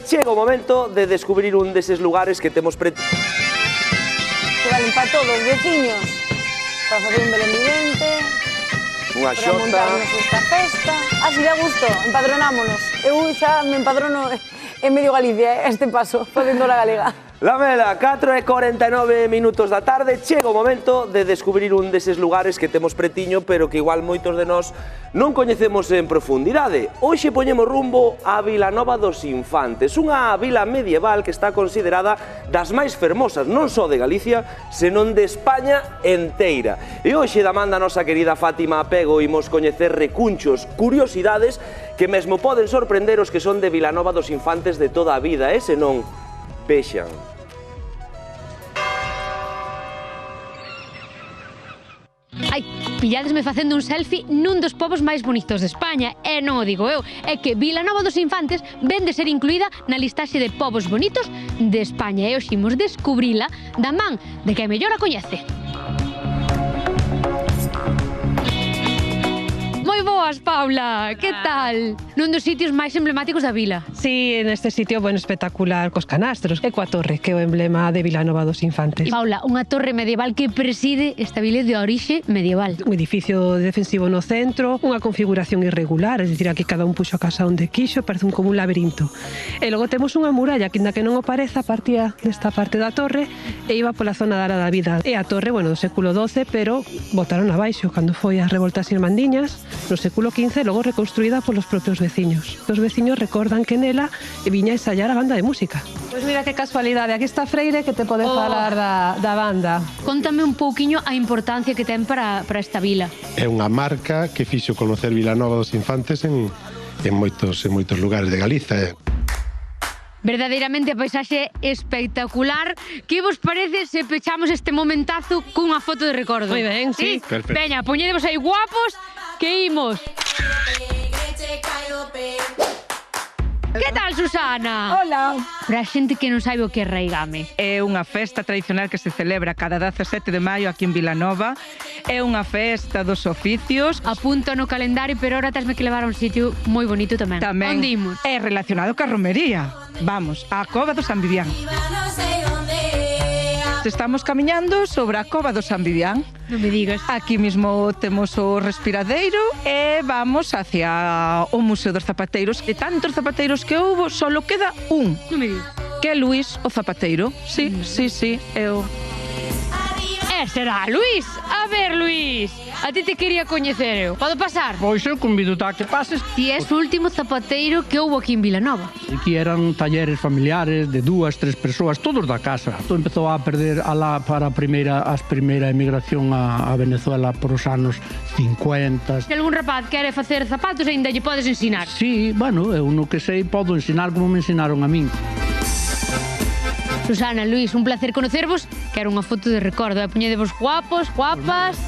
chega o momento de descubrir un deses lugares que temos Que valen para todos os veciños, para facer un belén vivente, unha para xota. montarnos esta festa. Si dá gusto, empadronámonos. Eu xa me empadrono en medio Galicia, este paso, facendo la galega. Lamela, 4:49 minutos da tarde, chega o momento de descubrir un deses lugares que temos pretiño, pero que igual moitos de nós non coñecemos en profundidade. Hoxe poñemos rumbo a Vilanova dos Infantes, unha vila medieval que está considerada das máis fermosas, non só de Galicia, senón de España enteira. E hoxe, da man da nosa querida Fátima Apego, imos coñecer recunchos, curiosidades que mesmo poden sorprender os que son de Vilanova dos Infantes de toda a vida, se non vexan. Ai, pilladesme facendo un selfie nun dos povos máis bonitos de España. E non o digo eu, é que Vilanova dos Infantes ven de ser incluída na listaxe de povos bonitos de España. E hoxe imos descubrila da man de que mellor a coñece. Moi boas, Paula, que tal? Nun dos sitios máis emblemáticos da vila. Sí, neste sitio, bueno, espectacular, cos canastros, e coa torre, que é o emblema de Vilanova dos Infantes. Paula, unha torre medieval que preside esta vila de orixe medieval. Un edificio defensivo no centro, unha configuración irregular, é dicir, aquí cada un puxo a casa onde quixo, parece como un laberinto. E logo temos unha muralla que, ainda que non o pareza, partía desta parte da torre e iba pola zona da Ara da Vida. E a torre, bueno, do século XII, pero botaron abaixo cando foi as revoltas irmandiñas, no século XV, logo reconstruída polos propios veciños. Os veciños recordan que nela viña a ensaiar a banda de música. Pois mira que casualidade, aquí está Freire que te pode falar da banda. Contame un pouquiño a importancia que ten para esta vila. É unha marca que fixo conocer Vilanova dos Infantes en moitos lugares de Galiza. Verdadeiramente a paisaxe espectacular. Que vos parece se pechamos este momentazo cunha foto de recordo? Moi ben, sí. Perfecto. Veña, poñedevos aí guapos, que imos. Que tal, Susana? Hola. Para a xente que non sabe o que é Raigame. É unha festa tradicional que se celebra cada 17 de maio aquí en Vilanova. É unha festa dos oficios. Apunta no calendario, pero ahora tesme que levar a un sitio moi bonito tamén. Tamén Onde imos? é relacionado ca romería. Vamos, á Cova do San Vivián. Estamos camiñando sobre a Cova do San Vivián. Non me digas. Aquí mismo temos o respiradeiro e vamos hacia o Museo dos Zapateiros. De tantos zapateiros que houbo, solo queda un, Non me digas. que é Luís o Zapateiro. Sí, é o... Será Luís? A ver, Luís, a ti te quería coñecer eu. Podo pasar? Pois eu convido a que pases. Ti és o último zapateiro que houbo aquí en Vilanova. Aquí eran talleres familiares de 2, 3 persoas, todos da casa. Isto empezou a perder alá para a primeira emigración a Venezuela por os anos 50. Se algún rapaz quere facer zapatos, ainda lle podes ensinar. Sí, bueno, eu no que sei podo ensinar como me ensinaron a min. Susana, Luís, un placer conocervos. Quero unha foto de recordo, poñedevos guapos, guapas.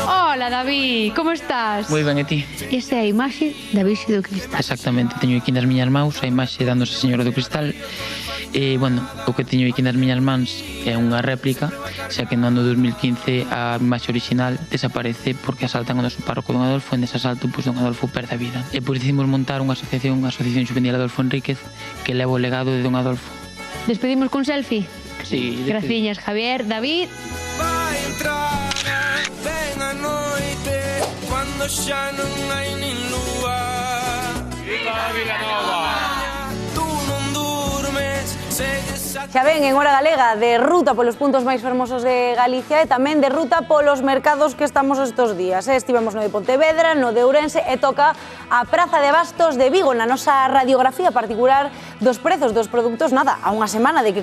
Hola, David, como estás? Moi ben, e ti? Esta é a imaxe da Virxe do Cristal. Exactamente, teño aquí nas miñas maus a imaxe dándose a Señora do Cristal. E, bueno, o que teño aquí nas miñas mans é unha réplica, xa que no ano 2015 a imaxe original desaparece porque asaltan o noso párroco Don Adolfo, e nese asalto, pois, Don Adolfo perde a vida. E por decidimos montar unha asociación Juvenil Adolfo Enríquez, que leva o legado de Don Adolfo. Despedimos con selfie? Sí. Graciñas, Javier, David. Vai entrar ben a noite cando xa non hai nin lúa. Viva Vilanova! Tú non durmes, segues a... Xa ven, en Hora Galega, de ruta polos puntos máis fermosos de Galicia e tamén de ruta polos mercados que estamos estes días. Estivemos no de Pontevedra, no de Ourense e toca a Praza de Bastos de Vigo, na nosa radiografía particular dos prezos dos produtos, nada, a unha semana de que